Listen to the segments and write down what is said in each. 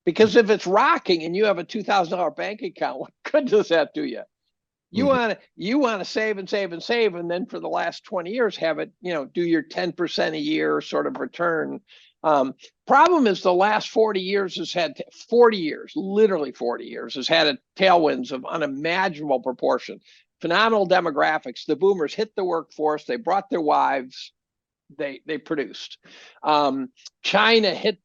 Because if it's rocking and you have a $2,000 bank account, what good does that do you? You want to save and save and save, and then for the last 20 years have it, do your 10% a year sort of return. Problem is the last 40 years has had 40 years, literally 40 years, has had a tailwinds of unimaginable proportion. Phenomenal demographics. The boomers hit the workforce. They brought their wives. They produced. China hit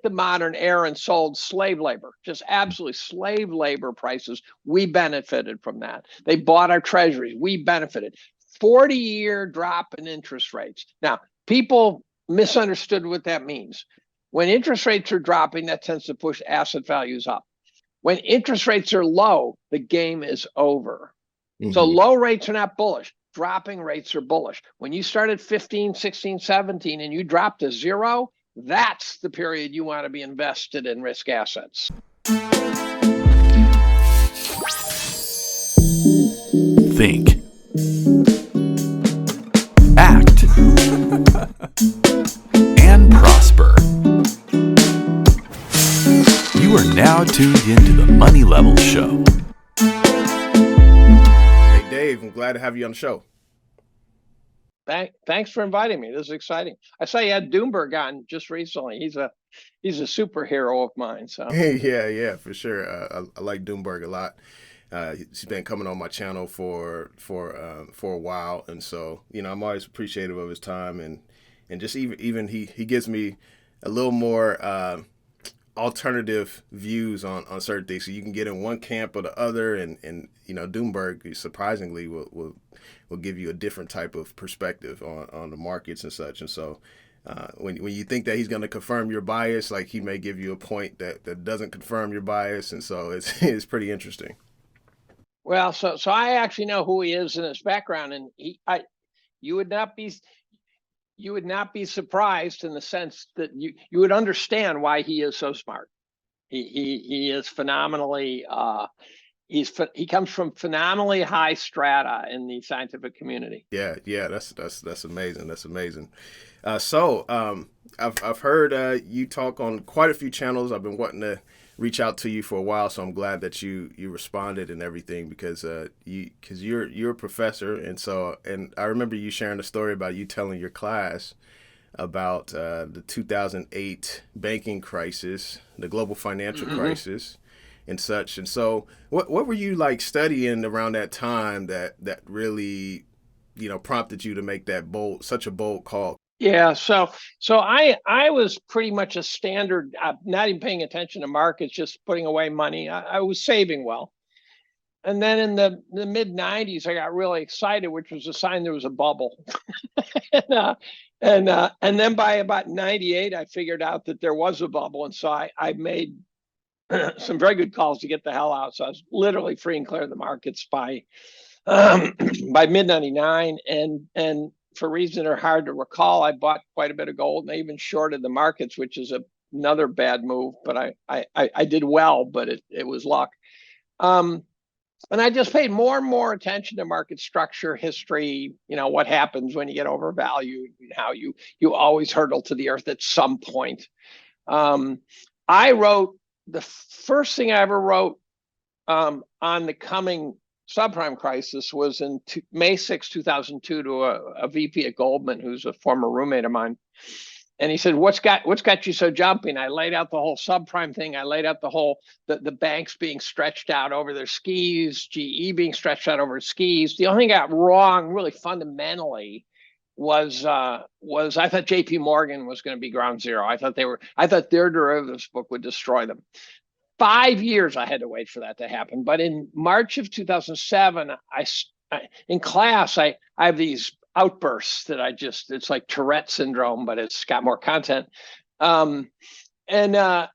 the modern era and sold slave labor, just absolutely slave labor prices. We benefited from that. They bought our treasuries. We benefited. 40-year drop in interest rates. Now, people misunderstood what that means. When interest rates are dropping, that tends to push asset values up. When interest rates are low, the game is over. So low rates are not bullish. Dropping rates are bullish. When you start at 15, 16, 17, and you drop to zero, that's the period you want to be invested in risk assets. Think. Act. And prosper. You are now tuned into the Money Level Show. Hey, Dave, I'm glad to have you on the show. Thanks for inviting me. This is exciting. I saw you had Doomberg on just recently. He's a superhero of mine. So yeah, for sure. I like Doomberg a lot. He's been coming on my channel for a while, and so I'm always appreciative of his time and just even he gives me a little more alternative views on certain things, so you can get in one camp or the other, and Doomberg surprisingly will give you a different type of perspective on the markets and such. And so when you think that he's going to confirm your bias, like, he may give you a point that doesn't confirm your bias, and so it's pretty interesting. Well, so I actually know who he is and his background, and you would not be surprised in the sense that you would understand why he is so smart. He is phenomenally he comes from phenomenally high strata in the scientific community. Yeah, that's amazing. That's amazing. So I've heard you talk on quite a few channels. I've been wanting to reach out to you for a while, so I'm glad that you responded and everything, because you're a professor, and I remember you sharing a story about you telling your class about the 2008 banking crisis, the global financial crisis, and such. And so, what were you like studying around that time that really prompted you to make such a bold call? Yeah, so I was pretty much a standard, not even paying attention to markets, just putting away money. I was saving well. And then in the mid 90s, I got really excited, which was a sign there was a bubble. and then by about 98, I figured out that there was a bubble. And so I made some very good calls to get the hell out. So I was literally free and clear of the markets by mid 99. And for reasons that are hard to recall, I bought quite a bit of gold, and I even shorted the markets, which is another bad move. But I did well, but it was luck. And I just paid more and more attention to market structure, history, what happens when you get overvalued, and how you always hurtle to the earth at some point. I wrote the first thing I ever wrote on the coming subprime crisis was in May 6, 2002, to a VP at Goldman, who's a former roommate of mine. And he said, what's got you so jumping? I laid out the whole subprime thing. I laid out the whole, the banks being stretched out over their skis, GE being stretched out over its skis. The only thing I got wrong, really fundamentally, was I thought JP Morgan was going to be ground zero. I thought their derivatives book would destroy them. 5 years I had to wait for that to happen. But in March of 2007, in class, I have these outbursts that it's like Tourette syndrome, but it's got more content. And I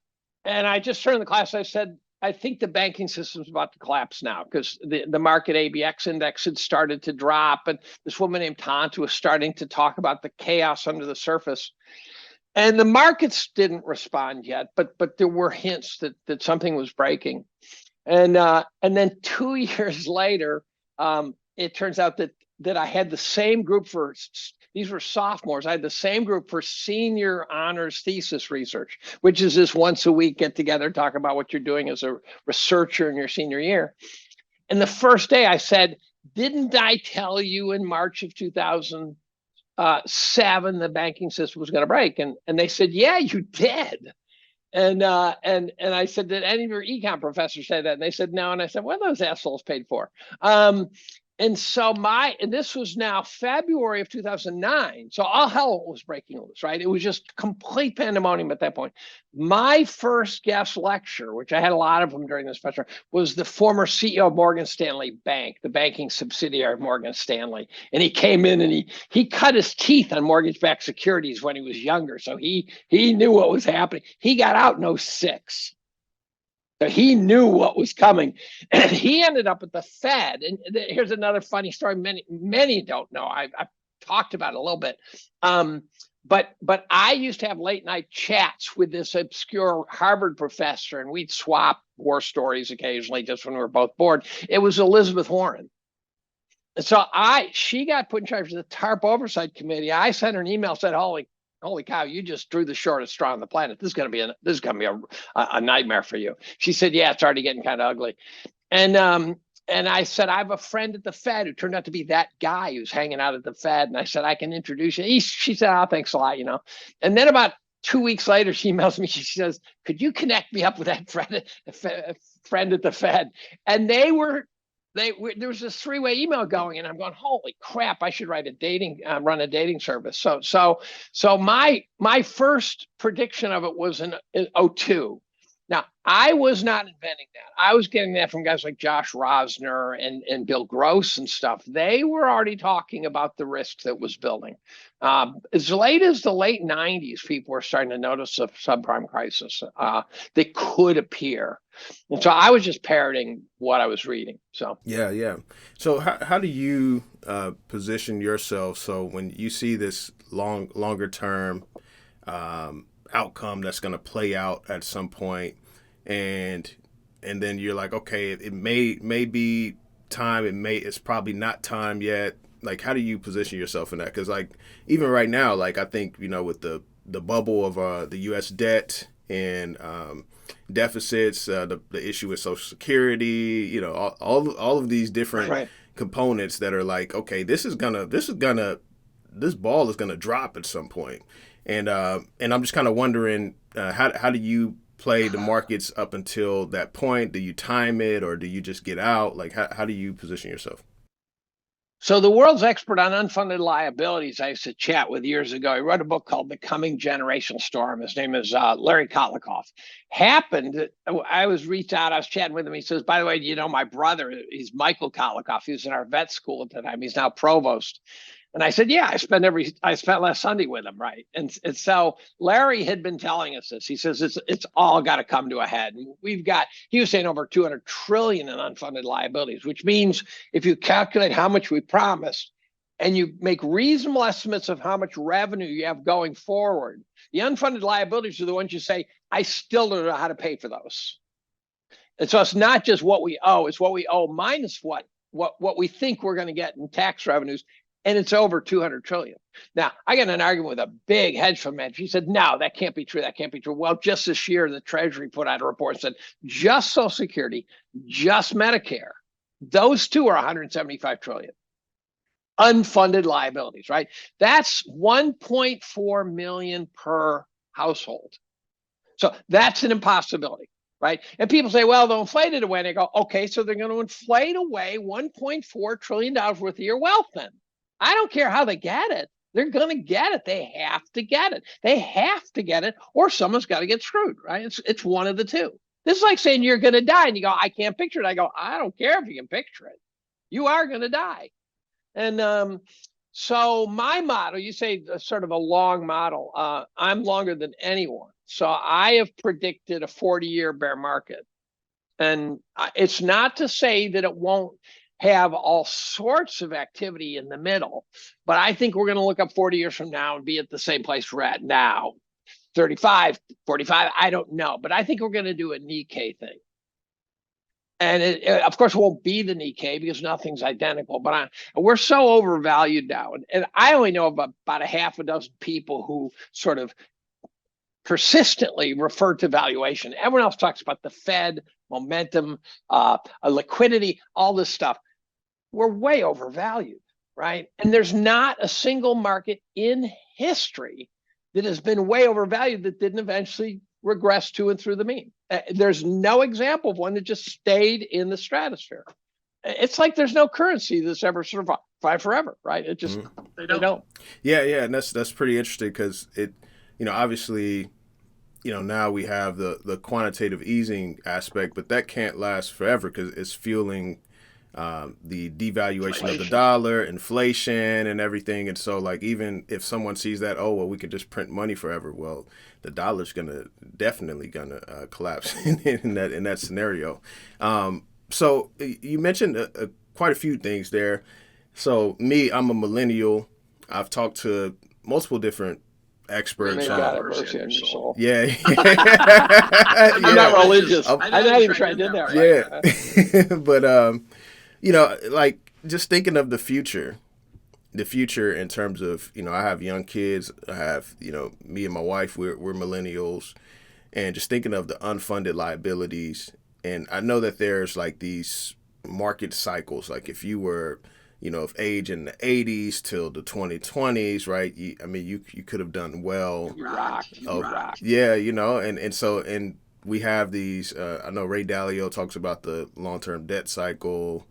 just turned to the class. I said, I think the banking system's about to collapse now, because the market ABX index had started to drop, and this woman named Tanta was starting to talk about the chaos under the surface. And the markets didn't respond yet, but there were hints that something was breaking. And then 2 years later, it turns out that I had the same group These were sophomores. I had the same group for senior honors thesis research, which is this once a week get together, talk about what you're doing as a researcher in your senior year. And the first day I said, didn't I tell you in March of 2007 the banking system was going to break? And they said, yeah, you did. And I said, did any of your econ professors say that? And they said, no. And I said, what are those assholes paid for? And so this was now February of 2009. So all hell was breaking loose, right? It was just complete pandemonium at that point. My first guest lecture, which I had a lot of them during this semester, was the former CEO of Morgan Stanley Bank, the banking subsidiary of Morgan Stanley. And he came in and he cut his teeth on mortgage-backed securities when he was younger. So he knew what was happening. He got out in 2006. So he knew what was coming, and he ended up at the Fed. And here's another funny story. Many don't know. I've talked about it a little bit. But I used to have late night chats with this obscure Harvard professor, and we'd swap war stories occasionally just when we were both bored. It was Elizabeth Warren. And so she got put in charge of the TARP Oversight Committee. I sent her an email, said, holy cow, you just drew the shortest straw on the planet. This is going to be a nightmare for you. She said, yeah, it's already getting kind of ugly. And I said, I have a friend at the Fed who turned out to be that guy who's hanging out at the Fed. And I said, I can introduce you. She said, oh, thanks a lot, And then about 2 weeks later, she emails me. She says, could you connect me up with that friend at the Fed? And there was this three-way email going, and I'm going, holy crap, I should run a dating service. So my first prediction of it was in 2002. Now, I was not inventing that. I was getting that from guys like Josh Rosner and Bill Gross and stuff. They were already talking about the risk that was building. As late as the late 90s, people were starting to notice a subprime crisis that could appear. And so I was just parroting what I was reading. So yeah. So how do you position yourself so when you see this longer term outcome that's going to play out at some point, and then you're like, okay, it may be time, it's probably not time yet. Like, how do you position yourself in that? Because like even right now, like I think with the bubble of the U.S. debt and deficits, the issue with Social Security, all of these different components that are like, okay, this ball is gonna drop at some point. And I'm just kind of wondering, how do you play the markets up until that point? Do you time it, or do you just get out? Like, how do you position yourself? So the world's expert on unfunded liabilities I used to chat with years ago, he wrote a book called The Coming Generational Storm. His name is Larry Kolikoff. I was reached out, I was chatting with him. He says, by the way, my brother, he's Michael Kolikoff. He was in our vet school at the time. He's now provost. And I said, yeah, I spent last Sunday with him, right? And so Larry had been telling us this. He says it's all got to come to a head. And he was saying over 200 trillion in unfunded liabilities, which means if you calculate how much we promised and you make reasonable estimates of how much revenue you have going forward, the unfunded liabilities are the ones you say, I still don't know how to pay for those. And so it's not just what we owe, it's what we owe minus what we think we're going to get in tax revenues. And it's over 200 trillion. Now, I got in an argument with a big hedge fund manager. He said, no, that can't be true. That can't be true. Well, just this year, the Treasury put out a report and said, just Social Security, just Medicare, those two are 175 trillion. Unfunded liabilities, right? That's 1.4 million per household. So that's an impossibility, right? And people say, well, they'll inflate it away. And I go, okay, so they're going to inflate away $1.4 trillion worth of your wealth then. I don't care how they get it. They're going to get it. They have to get it. They have to get it, or someone's got to get screwed, right? It's one of the two. This is like saying you're going to die, and you go, I can't picture it. I go, I don't care if you can picture it. You are going to die. And so my model, you say sort of a long model. I'm longer than anyone. So I have predicted a 40-year bear market. And it's not to say that it won't have all sorts of activity in the middle, but I think we're going to look up 40 years from now and be at the same place we're at now. 35, 45, I don't know, but I think we're going to do a Nikkei thing. And it, of course, won't be the Nikkei because nothing's identical. But we're so overvalued now, and I only know about a half a dozen people who sort of persistently refer to valuation. Everyone else talks about the Fed, momentum, liquidity, all this stuff. We're way overvalued, right? And there's not a single market in history that has been way overvalued that didn't eventually regress to and through the mean. There's no example of one that just stayed in the stratosphere. It's like there's no currency that's ever survived forever, right? It just they don't. Yeah, and that's pretty interesting because it, obviously, now we have the quantitative easing aspect, but that can't last forever because it's fueling the devaluation of the dollar, inflation, and everything. And so, like, even if someone sees that, oh, well, we could just print money forever. Well, the dollar's definitely gonna collapse in that scenario. So you mentioned quite a few things there. So I'm a millennial. I've talked to multiple different experts. God, mercy on your soul. Yeah. I'm not religious. I'm not even sure I did that right. Yeah. But like just thinking of the future in terms of, I have young kids. I have, me and my wife, we're millennials, and just thinking of the unfunded liabilities. And I know that there's like these market cycles, like if you were, of age in the 80s till the 2020s, right? You could have done well. You rocked. Yeah, and we have these, I know Ray Dalio talks about the long-term debt cycle.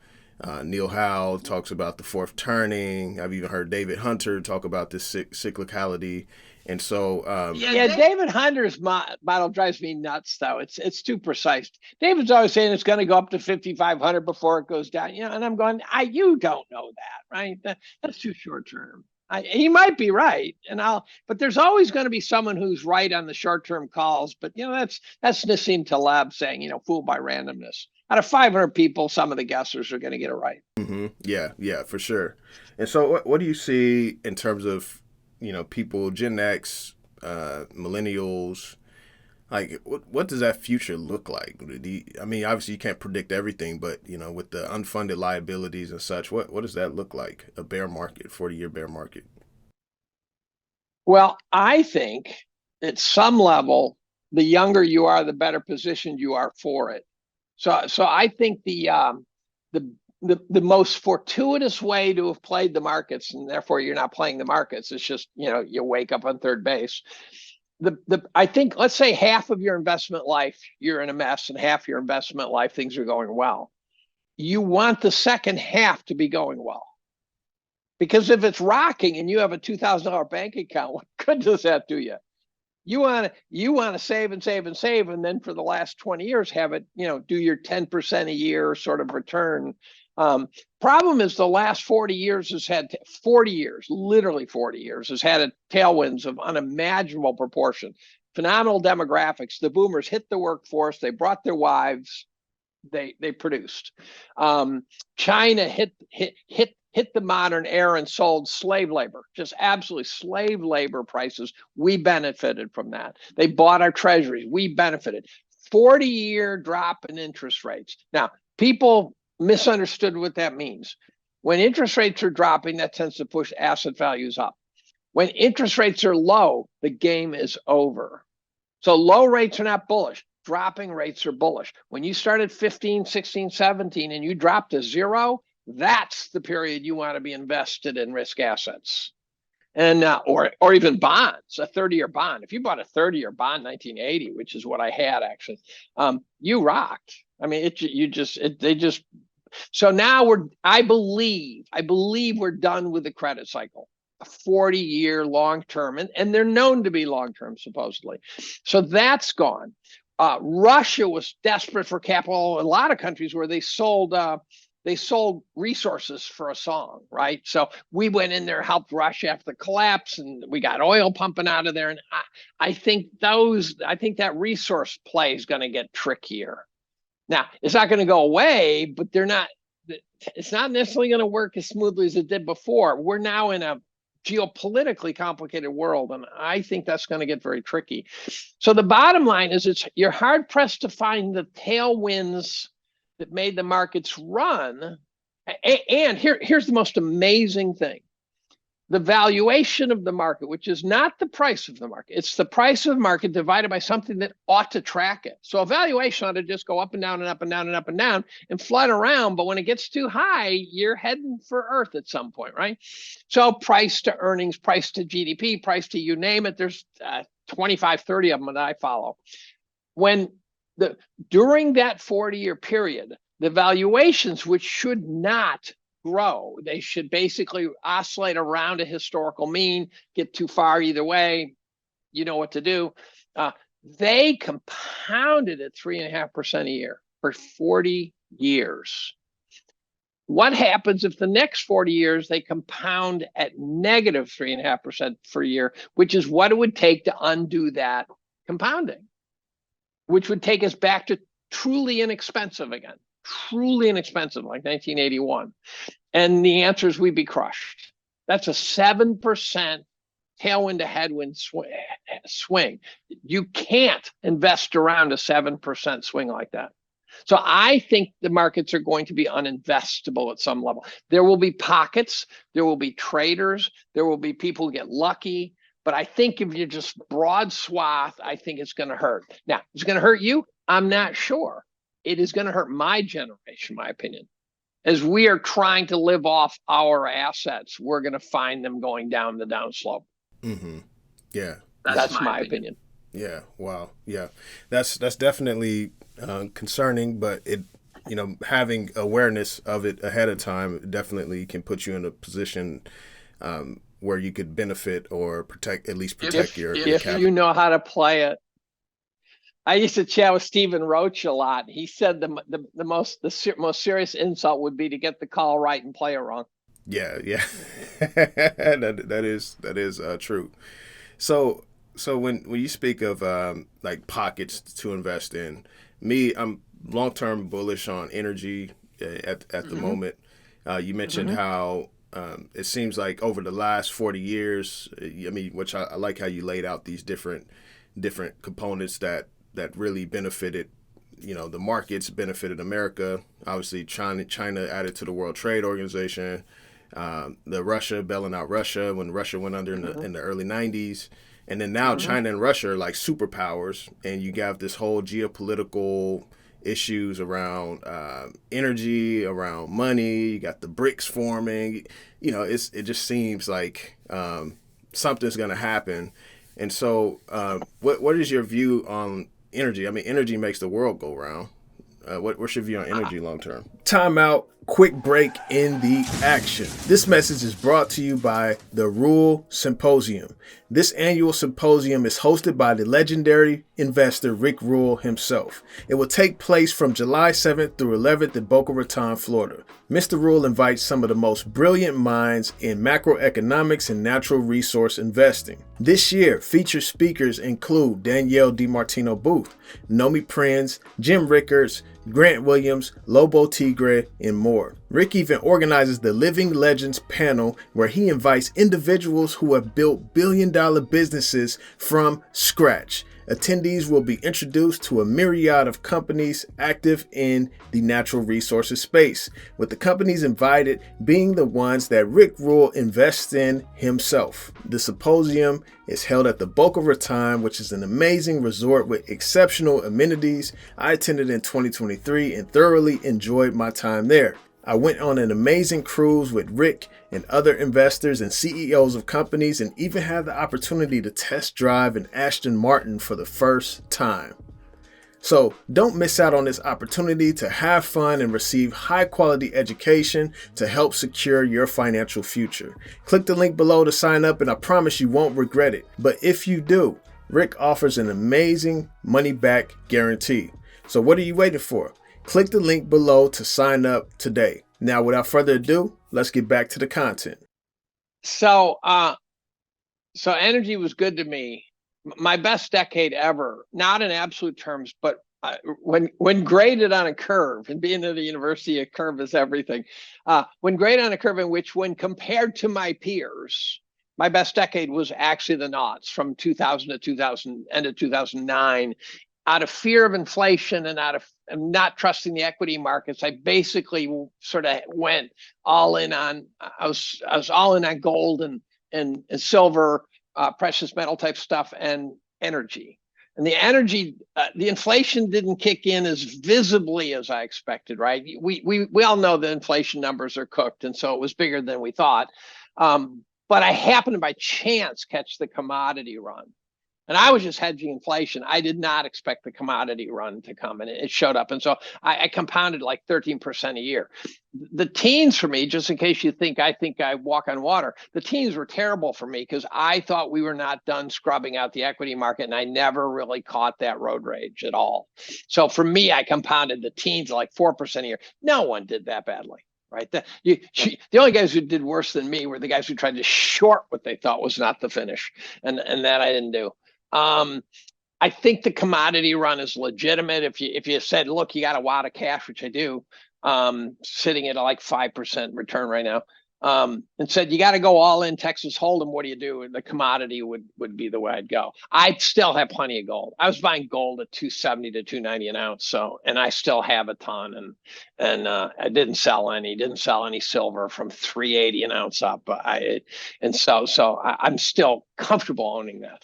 Neil Howe talks about the fourth turning. I've even heard David Hunter talk about this cyclicality. And so, David Hunter's model drives me nuts, though. It's too precise. David's always saying it's going to go up to 5,500 before it goes down. And I'm going, you don't know that, right? That's too short term. He might be right, but there's always going to be someone who's right on the short term calls. But that's Nassim Taleb saying, fooled by randomness. Out of 500 people, some of the guessers are going to get it right. Mm-hmm. Yeah, for sure. And so, what do you see in terms of people, Gen X, millennials, like what does that future look like? Obviously you can't predict everything, but with the unfunded liabilities and such, what does that look like? A bear market, 40-year bear market? Well, I think at some level, the younger you are, the better positioned you are for it. So I think the most fortuitous way to have played the markets, and therefore you're not playing the markets, it's just, you wake up on third base. I think, let's say half of your investment life, you're in a mess, and half your investment life, things are going well. You want the second half to be going well. Because if it's rocking and you have a $2,000 bank account, what good does that do you? You want to save and save and save, and then for the last 20 years have it, do your 10% a year sort of return. Problem is the last 40 years has had 40 years, literally 40 years, has had a tailwinds of unimaginable proportion. Phenomenal demographics. The boomers hit the workforce. They brought their wives. They produced. China hit the modern era and sold slave labor, just absolutely slave labor prices. We benefited from that. They bought our treasuries. We benefited. 40-year drop in interest rates. Now, people misunderstood what that means. When interest rates are dropping, that tends to push asset values up. When interest rates are low, the game is over. So low rates are not bullish. Dropping rates are bullish. When you start at 15, 16, 17, and you drop to zero, that's the period you want to be invested in risk assets, and or even bonds, a 30-year bond. If you bought a 30-year bond in 1980, which is what I had actually, you rocked. So now I believe we're done with the credit cycle. A 40-year long-term, and they're known to be long-term supposedly. So that's gone. Russia was desperate for capital. A lot of countries where they sold resources for a song, right? So we went in there, helped Russia after the collapse, and we got oil pumping out of there. And I think that resource play is going to get trickier. Now, it's not going to go away, but it's not necessarily going to work as smoothly as it did before. We're now in a geopolitically complicated world, and I think that's going to get very tricky. So the bottom line is you're hard pressed to find the tailwinds that made the markets run. And here's the most amazing thing. The valuation of the market, which is not the price of the market, it's the price of the market divided by something that ought to track it. So a valuation ought to just go up and down and up and down and up and down and flood around. But when it gets too high, you're heading for Earth at some point, right? So price to earnings, price to GDP, price to you name it. There's 25, 30 of them that I follow. During that 40-year period, the valuations, which should not grow, they should basically oscillate around a historical mean, get too far either way, you know what to do. They compounded at 3.5% a year for 40 years. What happens if the next 40 years they compound at negative 3.5% per year, which is what it would take to undo that compounding, which would take us back to truly inexpensive again, truly inexpensive, like 1981. And the answer is we'd be crushed. That's a 7% tailwind to headwind swing. You can't invest around a 7% swing like that. So I think the markets are going to be uninvestable at some level. There will be pockets, there will be traders, there will be people who get lucky. But I think if you're just broad swath, I think it's going to hurt. Now, it's going to hurt you? I'm not sure. It is going to hurt my generation, my opinion. As we are trying to live off our assets, we're going to find them going down the downslope. Mm-hmm. Yeah. That's my opinion. Yeah. Wow. Yeah. That's definitely concerning, but having awareness of it ahead of time definitely can put you in a position where you could benefit or protect your if capital. You know how to play it. I used to chat with Stephen Roach a lot. He said the most serious insult would be to get the call right and play it wrong. Yeah, that is true. So when you speak of like pockets to invest in, I'm long-term bullish on energy at the moment. You mentioned how it seems like over the last 40 years, which I like how you laid out these different components that really benefited, the markets, benefited America. Obviously, China added to the World Trade Organization. The Russia bailing out Russia when Russia went under in the early 90s. And then now China and Russia are like superpowers. And you got this whole geopolitical issues around energy, around money. You got the BRICS forming. It just seems like something's going to happen. And so what is your view on energy? Energy makes the world go round. What's your view on energy long term? Time out. Quick break in the action. This message is brought to you by the Rule Symposium. This annual symposium is hosted by the legendary investor Rick Rule himself. It will take place from July 7th through 11th in Boca Raton, Florida. Mr. Rule invites some of the most brilliant minds in macroeconomics and natural resource investing. This year, featured speakers include Danielle DiMartino Booth, Nomi Prinz, Jim Rickards, Grant Williams, Lobo Tigre, and more. Rick even organizes the Living Legends panel where he invites individuals who have built billion-dollar businesses from scratch. Attendees will be introduced to a myriad of companies active in the natural resources space, with the companies invited being the ones that Rick Rule invests in himself. The symposium is held at the Boca Raton, which is an amazing resort with exceptional amenities. I attended in 2023 and thoroughly enjoyed my time there. I went on an amazing cruise with Rick and other investors and CEOs of companies, and even had the opportunity to test drive an Aston Martin for the first time. So don't miss out on this opportunity to have fun and receive high quality education to help secure your financial future. Click the link below to sign up, and I promise you won't regret it. But if you do, Rick offers an amazing money back guarantee. So what are you waiting for? Click the link below to sign up today. Now, without further ado, let's get back to the content. So energy was good to me. My best decade ever, not in absolute terms, but when graded on a curve, and being at the university, a curve is everything. When graded on a curve in which, when compared to my peers, my best decade was actually the noughts from 2000 to end of 2009. out of fear of inflation and out of not trusting the equity markets, I basically sort of went all in on. I was all in on gold and silver, precious metal type stuff, and energy. And the energy, the inflation didn't kick in as visibly as I expected. Right? We all know the inflation numbers are cooked, and so it was bigger than we thought. But I happened to by chance catch the commodity run. And I was just hedging inflation. I did not expect the commodity run to come, and it showed up. And so I compounded like 13% a year. The teens for me, just in case you think I walk on water, the teens were terrible for me because I thought we were not done scrubbing out the equity market, and I never really caught that road rage at all. So for me, I compounded the teens like 4% a year. No one did that badly. Right. The only guys who did worse than me were the guys who tried to short what they thought was not the finish. And that I didn't do. I think the commodity run is legitimate. If you said, look, you got a wad of cash, which I do, sitting at like 5% return right now, and said, you got to go all in Texas Hold'em, what do you do? And the commodity would be the way I'd go. I'd still have plenty of gold. I was buying gold at 270 to 290 an ounce. So, and I still have a ton, and I didn't sell any silver from 380 an ounce up. So I'm still comfortable owning that.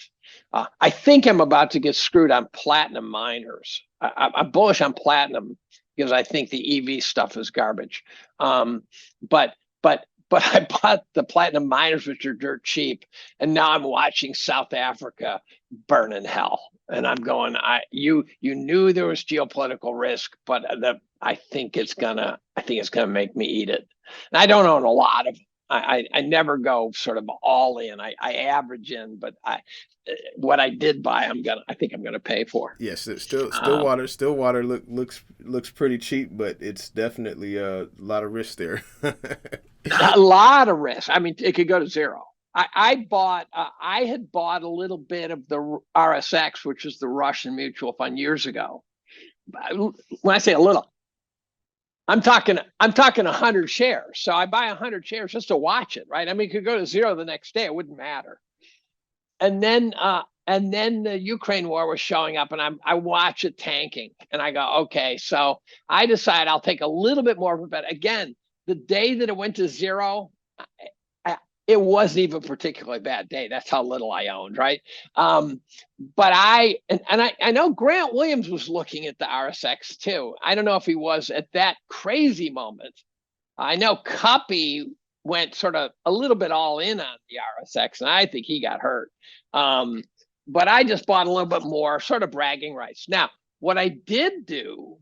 I think I'm about to get screwed on platinum miners. I'm bullish on platinum because I think the EV stuff is garbage. But I bought the platinum miners, which are dirt cheap, and now I'm watching South Africa burn in hell. And I'm going, you knew there was geopolitical risk, but I think it's gonna make me eat it. And I don't own a lot of. I never go sort of all in. I average in, but what I did buy, I think I'm gonna pay for. Yes, Stillwater looks pretty cheap, but it's definitely a lot of risk there. A lot of risk. I mean, it could go to zero. I had bought a little bit of the RSX, which is the Russian mutual fund, years ago. When I say a little, I'm talking 100 shares. So I buy 100 shares just to watch it, right? I mean, it could go to zero the next day. It wouldn't matter. And then the Ukraine war was showing up, and I watch it tanking, and I go, okay. So I decide I'll take a little bit more of a bet. Again, the day that it went to zero, it wasn't even a particularly bad day. That's how little I owned, right? But I know Grant Williams was looking at the RSX too. I don't know if he was at that crazy moment. I know Cuppy went sort of a little bit all in on the RSX, and I think he got hurt. But I just bought a little bit more, sort of bragging rights. Now, what I did do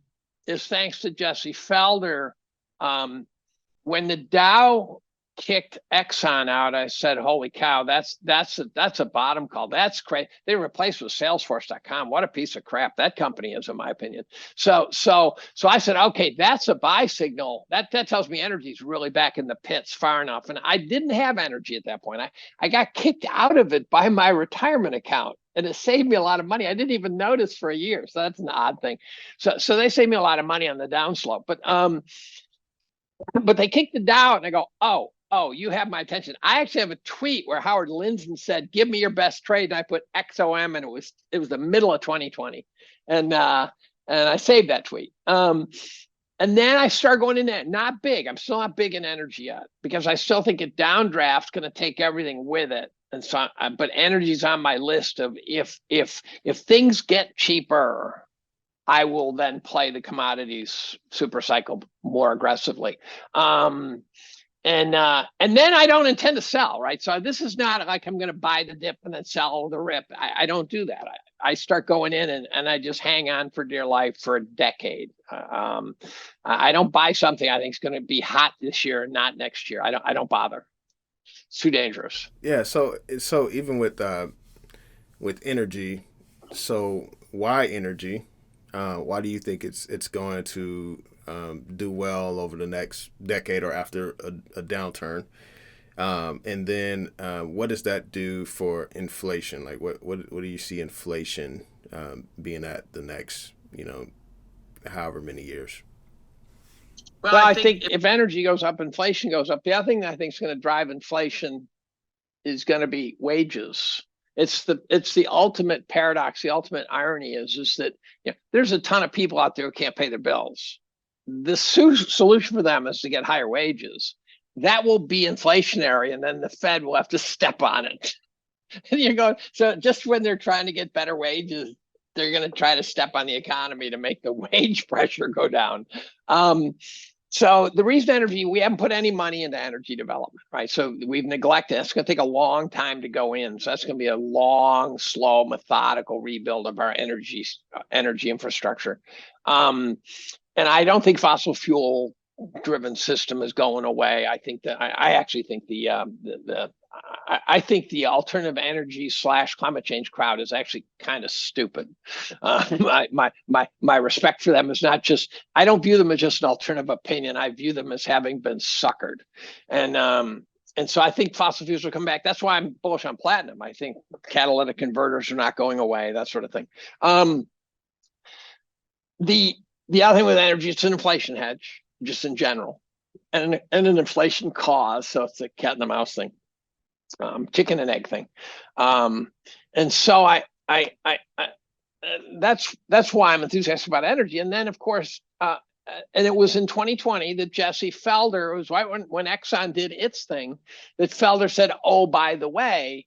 is, thanks to Jesse Felder, when the Dow kicked Exxon out, I said, holy cow, that's a bottom call. That's crazy. They replaced with Salesforce.com. What a piece of crap that company is, in my opinion. So I said, okay, that's a buy signal. That tells me energy's really back in the pits far enough. And I didn't have energy at that point. I got kicked out of it by my retirement account, and it saved me a lot of money. I didn't even notice for a year. So that's an odd thing. So they saved me a lot of money on the downslope. But they kicked the Dow, and I go, oh, you have my attention. I actually have a tweet where Howard Lindzen said, give me your best trade. And I put XOM, and it was the middle of 2020. And I saved that tweet. And then I started going in there, not big. I'm still not big in energy yet, because I still think a downdraft's going to take everything with it. And so, but energy's on my list of if things get cheaper, I will then play the commodities super cycle more aggressively. And then I don't intend to sell, right? So this is not like I'm going to buy the dip and then sell the rip. I don't do that. I start going in and I just hang on for dear life for a decade. I don't buy something I think is going to be hot this year and not next year. I don't bother. It's too dangerous. Yeah. So even with energy, so why energy? Why do you think it's going to do well over the next decade or after a downturn? And then what does that do for inflation? Like what do you see inflation being at the next, however many years? Well, I think if energy goes up, inflation goes up. The other thing that I think is going to drive inflation is going to be wages. it's the ultimate paradox. The ultimate irony is that there's a ton of people out there who can't pay their bills. The solution for them is to get higher wages. That will be inflationary, and then the Fed will have to step on it. And you're going, so just when they're trying to get better wages, they're going to try to step on the economy to make the wage pressure go down. So the reason energy, we haven't put any money into energy development, right? So we've neglected. It's going to take a long time to go in. So that's going to be a long, slow, methodical rebuild of our energy infrastructure. And I don't think fossil fuel driven system is going away. I think that I actually think I think the alternative energy / climate change crowd is actually kind of stupid. My respect for them is not just, I don't view them as just an alternative opinion. I view them as having been suckered. And so I think fossil fuels will come back. That's why I'm bullish on platinum. I think catalytic converters are not going away, that sort of thing. The other thing with energy, it's an inflation hedge, just in general, and an inflation cause. So it's a cat and the mouse thing. Chicken and egg thing. And so that's why I'm enthusiastic about energy. And then, of course, and it was in 2020 that Jesse Felder, it was right when Exxon did its thing, that Felder said, oh, by the way,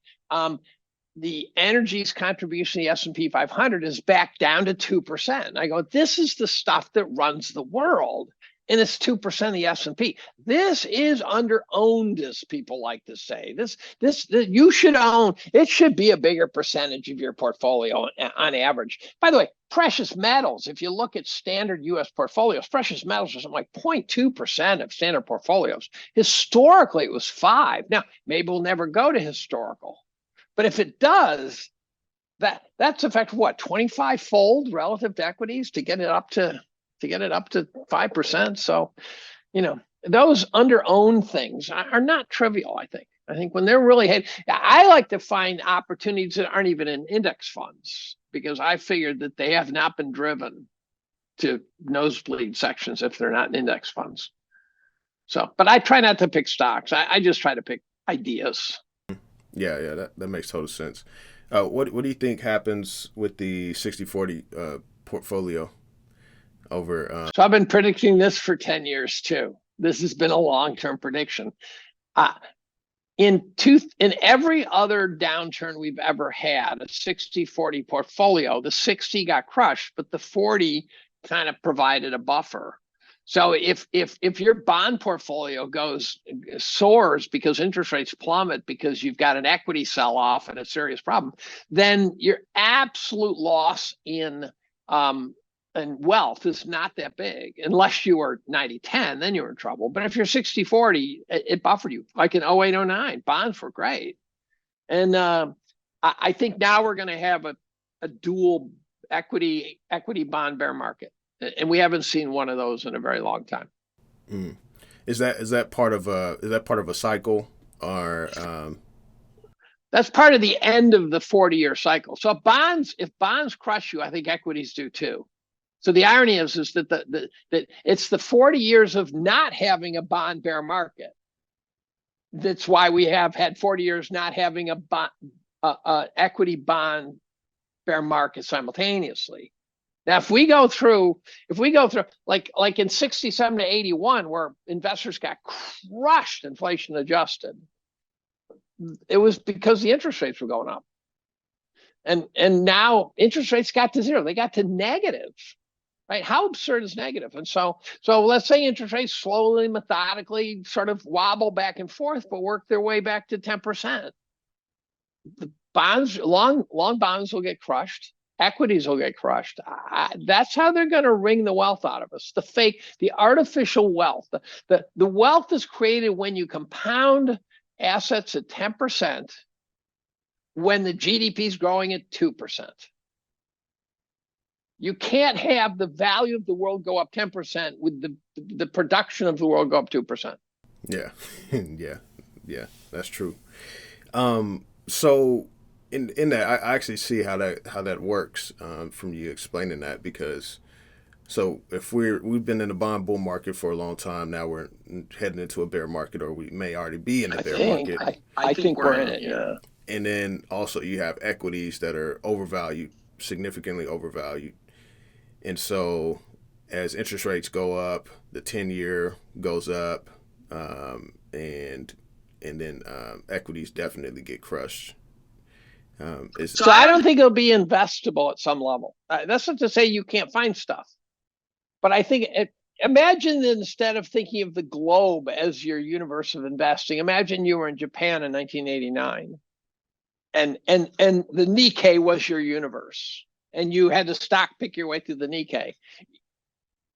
the energy's contribution to the S&P 500 is back down to 2%. And I go, this is the stuff that runs the world. And it's 2% of the S&P. This is under-owned, as people like to say. This you should own. It should be a bigger percentage of your portfolio on average. By the way, precious metals, if you look at standard U.S. portfolios, precious metals are something like 0.2% of standard portfolios. Historically, it was 5%. Now, maybe we'll never go to historical. But if it does, that's effectively what, 25-fold relative to equities to get it up to 5%. So, those under-owned things are not trivial, I think. I think when they're really I like to find opportunities that aren't even in index funds, because I figured that they have not been driven to nosebleed sections if they're not in index funds. So, but I try not to pick stocks. I just try to pick ideas. Yeah, that makes total sense. What do you think happens with the 60/40 portfolio? So I've been predicting this for 10 years too. This has been a long-term prediction. In every other downturn we've ever had, a 60/40 portfolio, the 60 got crushed, but the 40 kind of provided a buffer. So if your bond portfolio soars because interest rates plummet because you've got an equity sell-off and a serious problem, then your absolute loss in wealth is not that big, unless you were 90/10, then you're in trouble. But if you're 60/40, it buffered you. Like in 08, 09, bonds were great. And I think now we're going to have a dual equity bond bear market. And we haven't seen one of those in a very long time. Is that part of a cycle, or that's part of the end of the 40-year cycle? So if bonds crush you, I think equities do too. So the irony is that that it's the 40 years of not having a bond bear market. That's why we have had 40 years not having a equity bond bear market simultaneously. Now, if we go through like in 67 to 81, where investors got crushed, inflation adjusted, it was because the interest rates were going up. And now interest rates got to zero. They got to negative, right? How absurd is negative? And so let's say interest rates slowly, methodically sort of wobble back and forth, but work their way back to 10%. The bonds, long bonds will get crushed. Equities will get crushed. That's how they're going to wring the wealth out of us. The artificial wealth. The wealth is created when you compound assets at 10% when the GDP is growing at 2%. You can't have the value of the world go up 10% with the production of the world go up 2%. Yeah, yeah, that's true. So in that, I actually see how that works from you explaining that, because so if we've been in the bond bull market for a long time, now we're heading into a bear market, or we may already be in the bear market. I think we're in it. Yeah. And then also you have equities that are overvalued, significantly overvalued. And so as interest rates go up, the 10-year goes up, and then equities definitely get crushed. So I don't think it'll be investable at some level. That's not to say you can't find stuff, but I think imagine that instead of thinking of the globe as your universe of investing, imagine you were in Japan in 1989, and the Nikkei was your universe, and you had to stock pick your way through the Nikkei.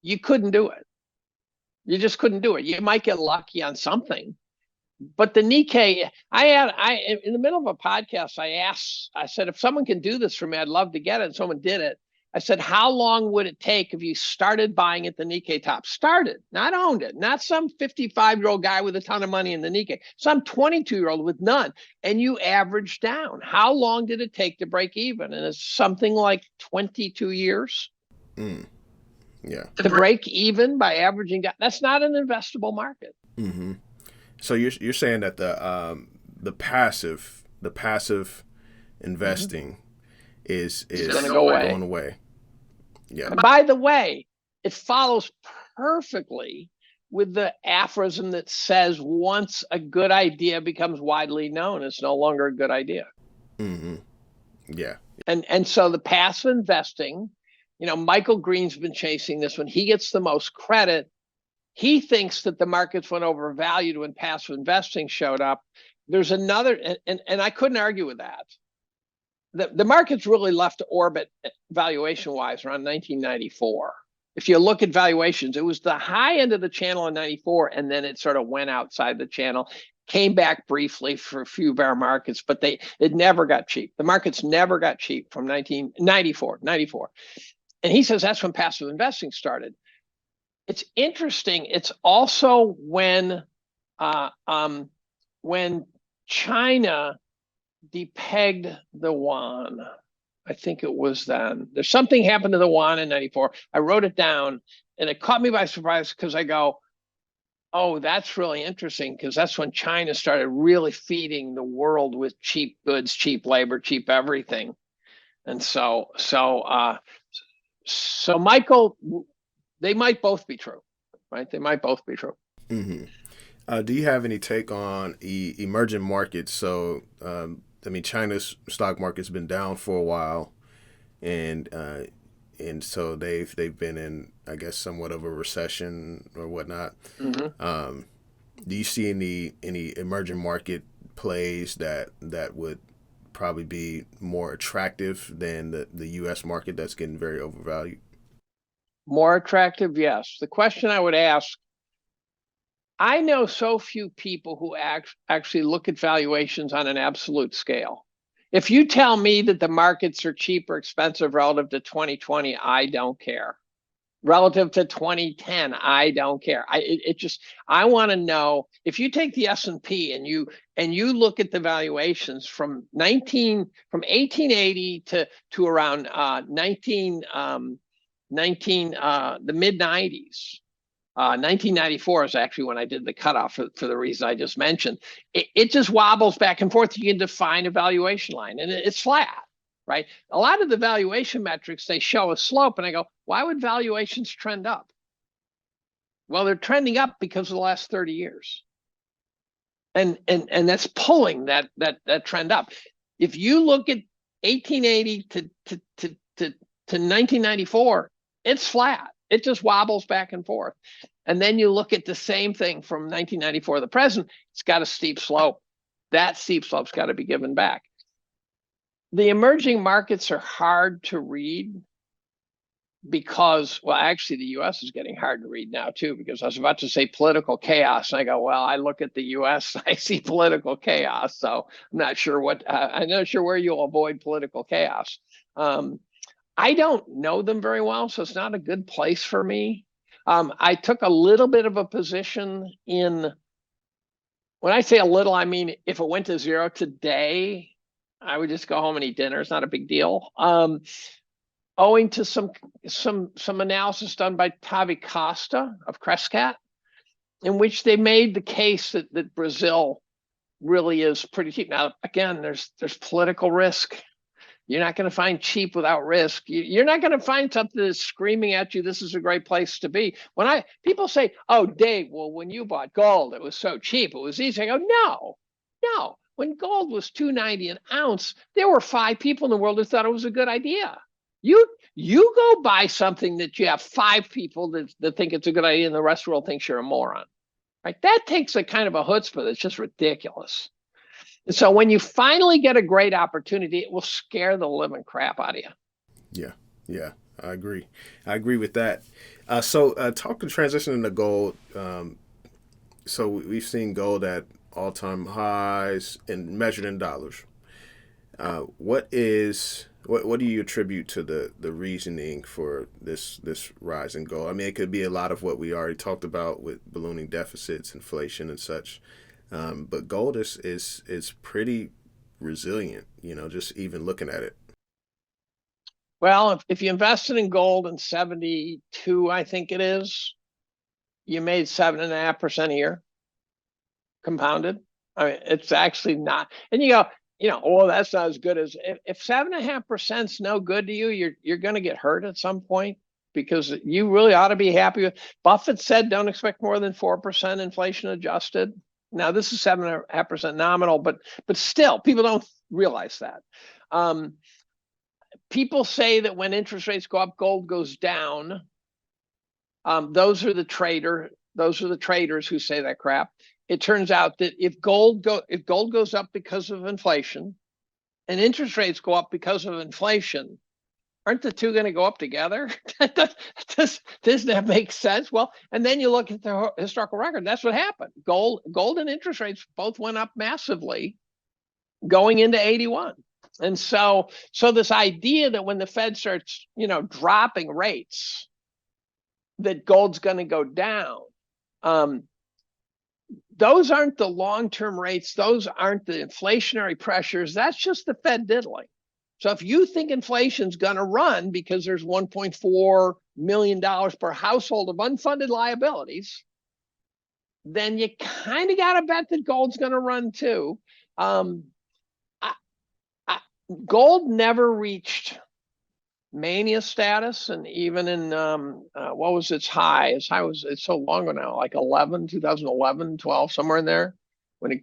You couldn't do it. You just couldn't do it. You might get lucky on something, but the Nikkei, in the middle of a podcast, I said, if someone can do this for me, I'd love to get it. And someone did it. I said, how long would it take if you started buying at the Nikkei top? Started, not owned it, not some 55-year-old guy with a ton of money in the Nikkei, some 22-year-old with none. And you averaged down. How long did it take to break even? And it's something like 22 years. Yeah. To break even by averaging down. That's not an investable market. Mm-hmm. So you're saying that the passive investing is going away. Yeah. And by the way, it follows perfectly with the aphorism that says once a good idea becomes widely known, it's no longer a good idea. Mm-hmm. Yeah. And so the passive investing, Michael Green's been chasing this one. He gets the most credit. He thinks that the markets went overvalued when passive investing showed up. There's another, and I couldn't argue with that. The markets really left orbit valuation-wise around 1994. If you look at valuations, it was the high end of the channel in 94, and then it sort of went outside the channel, came back briefly for a few bear markets, but it never got cheap. The markets never got cheap from 1994. And he says that's when passive investing started. It's interesting. It's also when China depegged the yuan. I think it was then. There's something happened to the yuan in 94. I wrote it down, and it caught me by surprise because I go, oh, that's really interesting, because that's when China started really feeding the world with cheap goods, cheap labor, cheap everything. And so Michael, they might both be true, right? They might both be true. Mm-hmm. Do you have any take on emerging markets? So, China's stock market's been down for a while, and so they've been in, I guess, somewhat of a recession or whatnot. Mm-hmm. Do you see any emerging market plays that would probably be more attractive than the U.S. market that's getting very overvalued? More attractive, yes. The question I would ask, I know so few people who actually look at valuations on an absolute scale. If you tell me that the markets are cheap or expensive relative to 2020, I don't care. Relative to 2010, I don't care. I want to know, if you take the S&P and you look at the valuations from 1880 to around the mid 90s. 1994 is actually when I did the cutoff for the reason I just mentioned. It just wobbles back and forth. You can define a valuation line, and it's flat, right? A lot of the valuation metrics, they show a slope, and I go, why would valuations trend up? Well, they're trending up because of the last 30 years. And that's pulling that trend up. If you look at 1880 to 1994, it's flat. It just wobbles back and forth. And then you look at the same thing from 1994 to the present, it's got a steep slope. That steep slope's got to be given back. The emerging markets are hard to read because, well, actually the US is getting hard to read now too, because I was about to say political chaos. And I go, well, I look at the US, I see political chaos. So I'm not sure where you'll avoid political chaos. I don't know them very well, so it's not a good place for me. I took a little bit of a position in, when I say a little, I mean, if it went to zero today, I would just go home and eat dinner. It's not a big deal. Owing to some analysis done by Tavi Costa of Crescat, in which they made the case that Brazil really is pretty cheap. Now, again, there's political risk. You're not going to find cheap without risk. You're not going to find something that's screaming at you, this is a great place to be. When people say, oh, Dave, well, when you bought gold, it was so cheap, it was easy. I go, no. When gold was $2.90 an ounce, there were 5 people in the world who thought it was a good idea. You go buy something that you have 5 people that think it's a good idea, and the rest of the world thinks you're a moron. Right? That takes a kind of a chutzpah that's just ridiculous. And so when you finally get a great opportunity, it will scare the living crap out of you. Yeah, I agree. I agree with that. So talking transitioning to gold. So we've seen gold at all-time highs and measured in dollars. What do you attribute to the reasoning for this rise in gold? I mean, it could be a lot of what we already talked about with ballooning deficits, inflation, and such. But gold is pretty resilient, just even looking at it. Well, if you invested in gold in 72, I think it is, you made 7.5% a year compounded. I mean, it's actually not. And you go, oh, that's not as good as if 7.5% is no good to you, you're going to get hurt at some point, because you really ought to be happy with. Buffett said, don't expect more than 4% inflation adjusted. Now this is 7.5% nominal, but still, people don't realize that. People say that when interest rates go up, gold goes down. Those are the traders who say that crap. It turns out that if gold goes up because of inflation, and interest rates go up because of inflation, aren't the two going to go up together? Does that make sense? Well, and then you look at the historical record. That's what happened. Gold and interest rates both went up massively going into 81. And so this idea that when the Fed starts, dropping rates, that gold's going to go down. Those aren't the long-term rates. Those aren't the inflationary pressures. That's just the Fed diddling. So if you think inflation's going to run because there's $1.4 million per household of unfunded liabilities, then you kind of got to bet that gold's going to run too. Gold never reached mania status, and even in what was its high? Its high was, it's so long ago now, like 2011, 12, somewhere in there. When it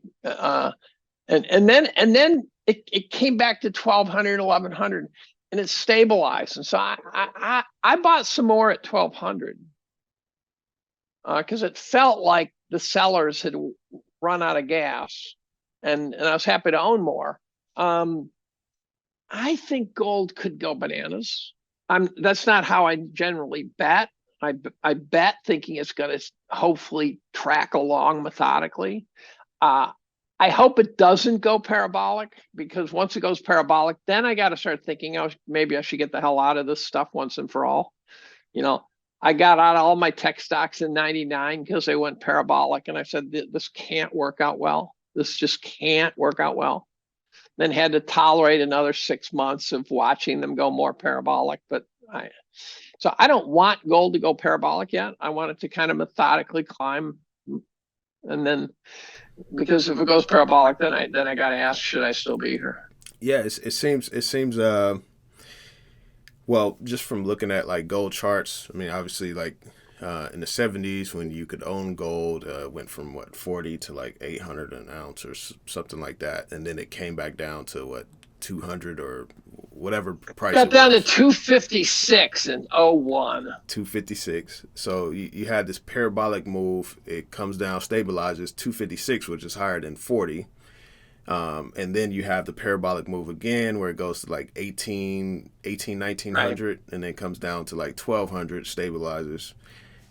and then it came back to 1,200, 1,100, and it stabilized. And so I bought some more at 1,200 because it felt like the sellers had run out of gas, and I was happy to own more. I think gold could go bananas. That's not how I generally bet. I bet thinking it's going to hopefully track along methodically. I hope it doesn't go parabolic, because once it goes parabolic, then I got to start thinking, oh, maybe I should get the hell out of this stuff once and for all. I got out of all my tech stocks in 99 because they went parabolic, and I said, this can't work out well. This just can't work out well. Then had to tolerate another 6 months of watching them go more parabolic. So I don't want gold to go parabolic yet. I want it to kind of methodically climb, and then, because if it goes parabolic, then I got to ask, should I still be here? Yeah, it seems well, just from looking at like gold charts. I mean, obviously, like in the 70s when you could own gold, went from 40 to like 800 an ounce or something like that, and then it came back down to 200 or whatever price. Got down to 256 in 01. 256. So you had this parabolic move. It comes down, stabilizes 256, which is higher than 40. And then you have the parabolic move again, where it goes to like 1900, right, and then comes down to like 1200, stabilizes.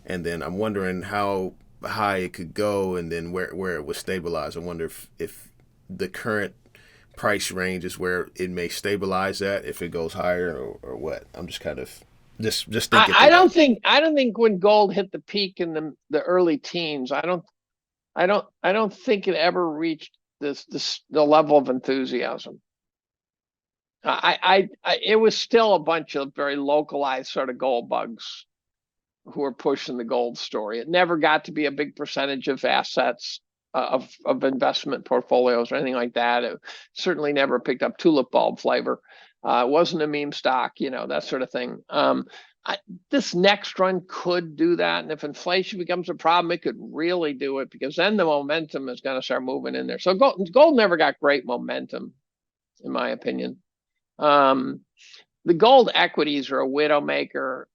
And then I'm wondering how high it could go, and then where it would stabilize. I wonder if the current price range is where it may stabilize at, if it goes higher or what. I'm just kind of just thinking. I don't think when gold hit the peak in the early teens, I don't think it ever reached the level of enthusiasm. It was still a bunch of very localized sort of gold bugs who were pushing the gold story. It never got to be a big percentage of assets. of investment portfolios or anything like that. It certainly never picked up tulip bulb flavor. It wasn't a meme stock, that sort of thing. This next run could do that. And if inflation becomes a problem, it could really do it, because then the momentum is going to start moving in there. So gold never got great momentum, in my opinion. The gold equities are a widow maker.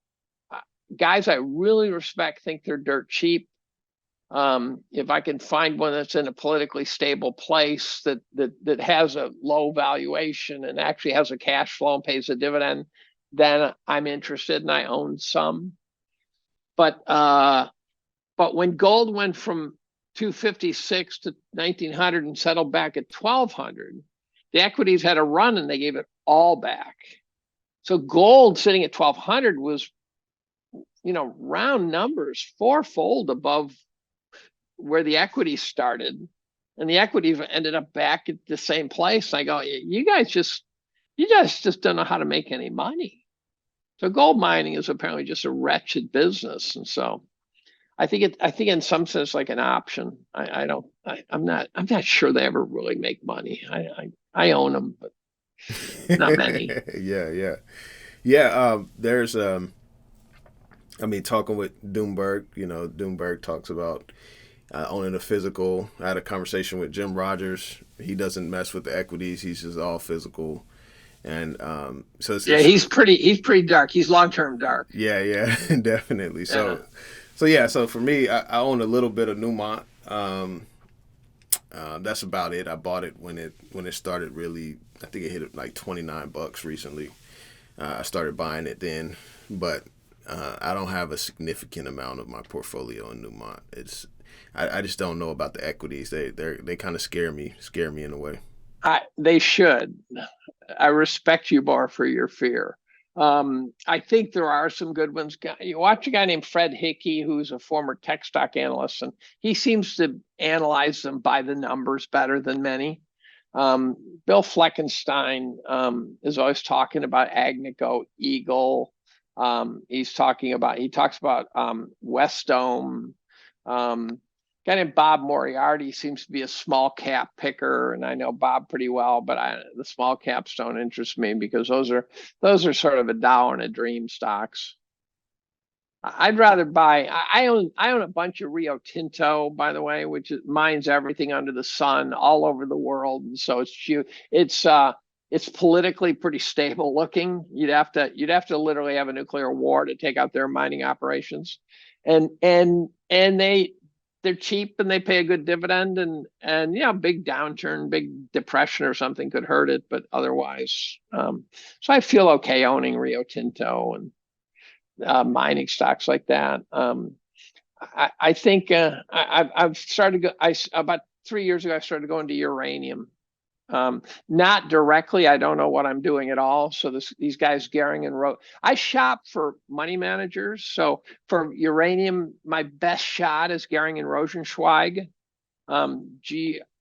Guys I really respect think they're dirt cheap. If I can find one that's in a politically stable place that has a low valuation and actually has a cash flow and pays a dividend, then I'm interested and I own some. But when gold went from 256 to 1900 and settled back at 1200, the equities had a run and they gave it all back. So gold sitting at 1200 was, round numbers, fourfold above where the equities started. And the equities ended up back at the same place. I go, you guys just don't know how to make any money. So gold mining is apparently just a wretched business. And so I think in some sense like an option. I'm not sure they ever really make money. I own them, but not many. Yeah. There's talking with Doomberg, Doomberg talks about owning a physical. I had a conversation with Jim Rogers. He doesn't mess with the equities. He's just all physical. And he's pretty dark. He's long-term dark. Yeah, definitely. So for me, I own a little bit of Newmont. That's about it. I bought it when it started really. I think it hit like $29 recently. I started buying it then, but I don't have a significant amount of my portfolio in Newmont. I just don't know about the equities. They kind of scare me in a way. They should. I respect you more for your fear. I think there are some good ones. You watch a guy named Fred Hickey, who's a former tech stock analyst, and he seems to analyze them by the numbers better than many. Bill Fleckenstein is always talking about Agnico Eagle. He talks about Wesdome. Guy named Bob Moriarty seems to be a small cap picker, and I know Bob pretty well, but the small caps don't interest me because those are sort of a Dow and a dream stocks. I'd rather buy. I own a bunch of Rio Tinto, by the way, which mines everything under the sun all over the world, and so it's politically pretty stable looking. You'd have to literally have a nuclear war to take out their mining operations, and they're cheap and they pay a good dividend, and big downturn, big depression or something could hurt it, but otherwise, so I feel okay owning Rio Tinto and mining stocks like that. I think I've started to go. About 3 years ago I started going to uranium. Not directly. I don't know what I'm doing at all. So these guys, Gehring and Roth, I shop for money managers. So for uranium, my best shot is Gehring and Rosenzweig.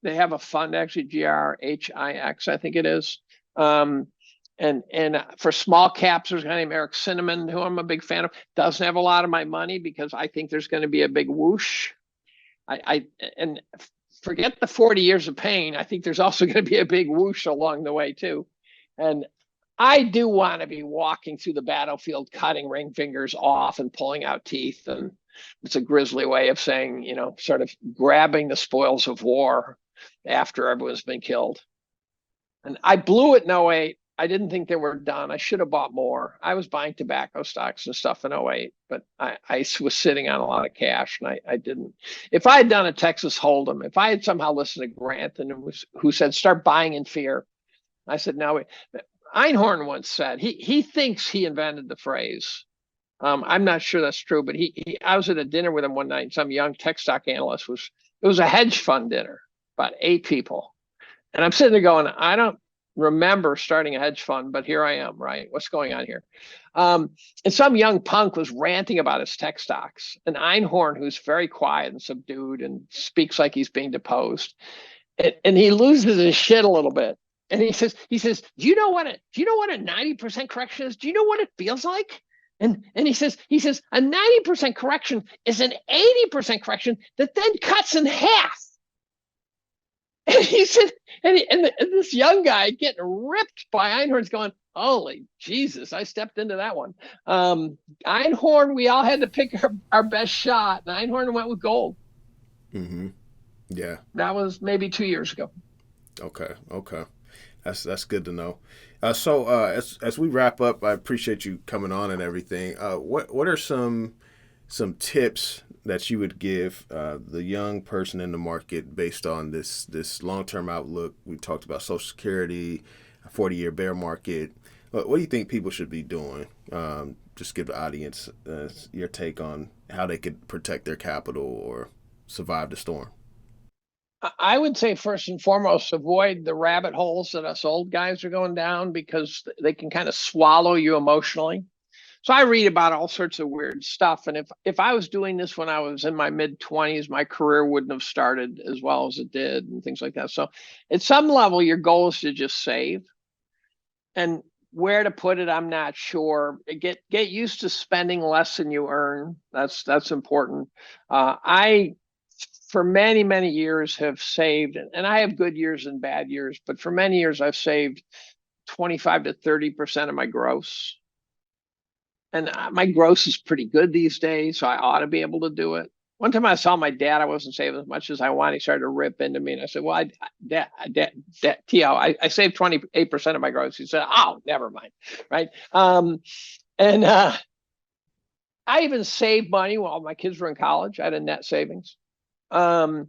They have a fund actually, GRHIX, I think it is. And for small caps, there's a guy named Eric Cinnamon, who I'm a big fan of. Doesn't have a lot of my money because I think there's going to be a big whoosh. And forget the 40 years of pain. I think there's also going to be a big whoosh along the way too. And I do want to be walking through the battlefield, cutting ring fingers off and pulling out teeth. And it's a grisly way of saying, sort of grabbing the spoils of war after everyone's been killed. And I blew it in 08. I didn't think they were done. I should have bought more. I was buying tobacco stocks and stuff in 08, but I was sitting on a lot of cash and I didn't. If I had done a Texas Hold'em, if I had somehow listened to Grant and who said, start buying in fear, I said, no, wait. Einhorn once said, he thinks he invented the phrase. I'm not sure that's true, but I was at a dinner with him one night and some young tech stock analyst it was a hedge fund dinner, about 8 people. And I'm sitting there going, I don't remember starting a hedge fund, but here I am, right? What's going on here? And some young punk was ranting about his tech stocks. And Einhorn, who's very quiet and subdued and speaks like he's being deposed, and he loses his shit a little bit. And he says, do you know what a 90% correction is? Do you know what it feels like? And he says a 90% correction is an 80% correction that then cuts in half. And he said, and this young guy getting ripped by Einhorn's going, holy Jesus, I stepped into that one. Einhorn, we all had to pick our best shot, and Einhorn went with gold. Mm-hmm. Yeah. That was maybe 2 years ago. Okay. Okay. That's good to know. As we wrap up, I appreciate you coming on and everything. What are some tips that you would give the young person in the market based on this long-term outlook? We talked about Social Security, a 40-year bear market. What do you think people should be doing? Just give the audience your take on how they could protect their capital or survive the storm. I would say first and foremost, avoid the rabbit holes that us old guys are going down, because they can kind of swallow you emotionally. So I read about all sorts of weird stuff. And if I was doing this when I was in my mid-20s, my career wouldn't have started as well as it did and things like that. So at some level, your goal is to just save. And where to put it, I'm not sure. Get used to spending less than you earn. That's important. I for many, many years have saved, and I have good years and bad years, but for many years I've saved 25 to 30% of my gross. And my gross is pretty good these days, so I ought to be able to do it. One time I saw my dad, I wasn't saving as much as I wanted. He started to rip into me, and I said, well, T.O., I saved 28% of my gross. He said, oh, never mind, right? And I even saved money while my kids were in college. I had a net savings. And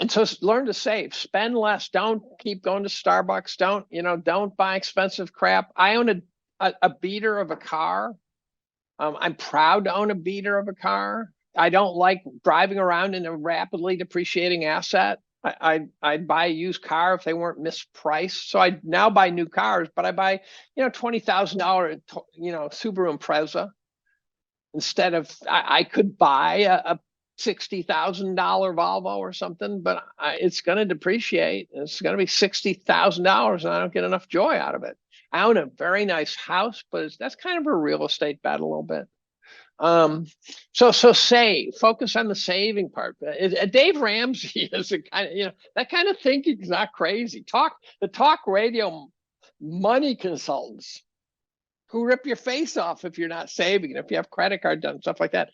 so learn to save, spend less. Don't keep going to Starbucks. Don't buy expensive crap. I own a beater of a car. I'm proud to own a beater of a car. I don't like driving around in a rapidly depreciating asset. I'd buy a used car if they weren't mispriced. So I now buy new cars, but I buy, $20,000, Subaru Impreza instead of, I could buy a $60,000 Volvo or something, but it's going to depreciate. It's going to be $60,000, and I don't get enough joy out of it. I own a very nice house, but that's kind of a real estate bet a little bit. So save, focus on the saving part. Dave Ramsey is a kind of, that kind of thinking is not crazy. The talk radio money consultants who rip your face off if you're not saving, and if you have credit card debt and stuff like that.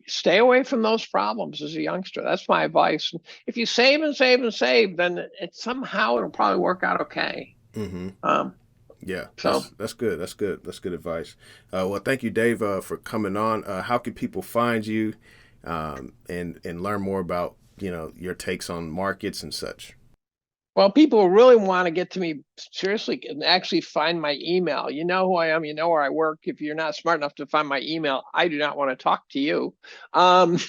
Stay away from those problems as a youngster. That's my advice. If you save and save and save, then it'll probably work out okay. Mm-hmm. Yeah, so that's good. That's good. That's good advice. Well, thank you, Dave, for coming on. How can people find you and learn more about your takes on markets and such? Well, people really want to get to me seriously and actually find my email. You know who I am. You know where I work. If you're not smart enough to find my email, I do not want to talk to you. But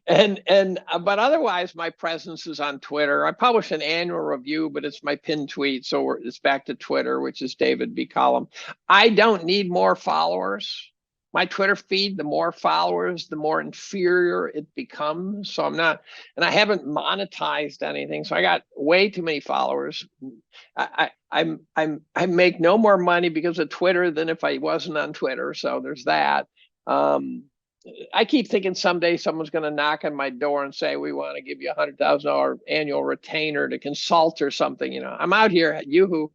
otherwise, my presence is on Twitter. I publish an annual review, but it's my pinned tweet, so it's back to Twitter, which is David B. Collum. I don't need more followers. My Twitter feed, the more followers, the more inferior it becomes. So I'm not, and I haven't monetized anything. So I got way too many followers. I make no more money because of Twitter than if I wasn't on Twitter. So there's that. I keep thinking someday someone's going to knock on my door and say, we want to give you $100,000 annual retainer to consult or something. I'm out here at Yoo-hoo.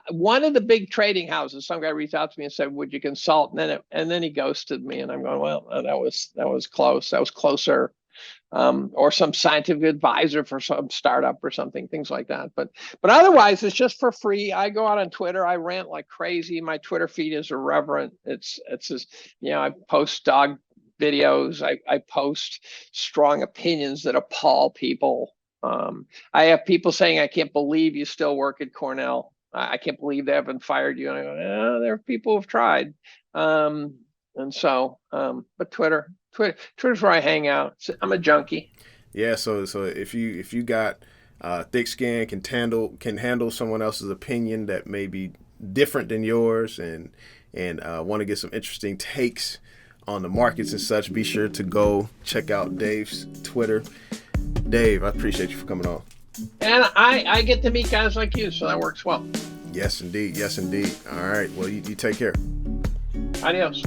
One of the big trading houses, some guy reached out to me and said, would you consult? And then he ghosted me, and I'm going, well, that was close. That was closer. Or some scientific advisor for some startup or something, things like that. But otherwise, it's just for free. I go out on Twitter. I rant like crazy. My Twitter feed is irreverent. It's just, I post dog videos. I post strong opinions that appall people. I have people saying, I can't believe you still work at Cornell. I can't believe they haven't fired you. And I go, there are people who've tried. But Twitter's where I hang out. I'm a junkie. Yeah. So if you got thick skin, can handle someone else's opinion that may be different than yours, and want to get some interesting takes on the markets and such, be sure to go check out Dave's Twitter. Dave, I appreciate you for coming on. And I get to meet guys like you, so that works well. Yes, indeed. Yes, indeed. All right. Well, you take care. Adios.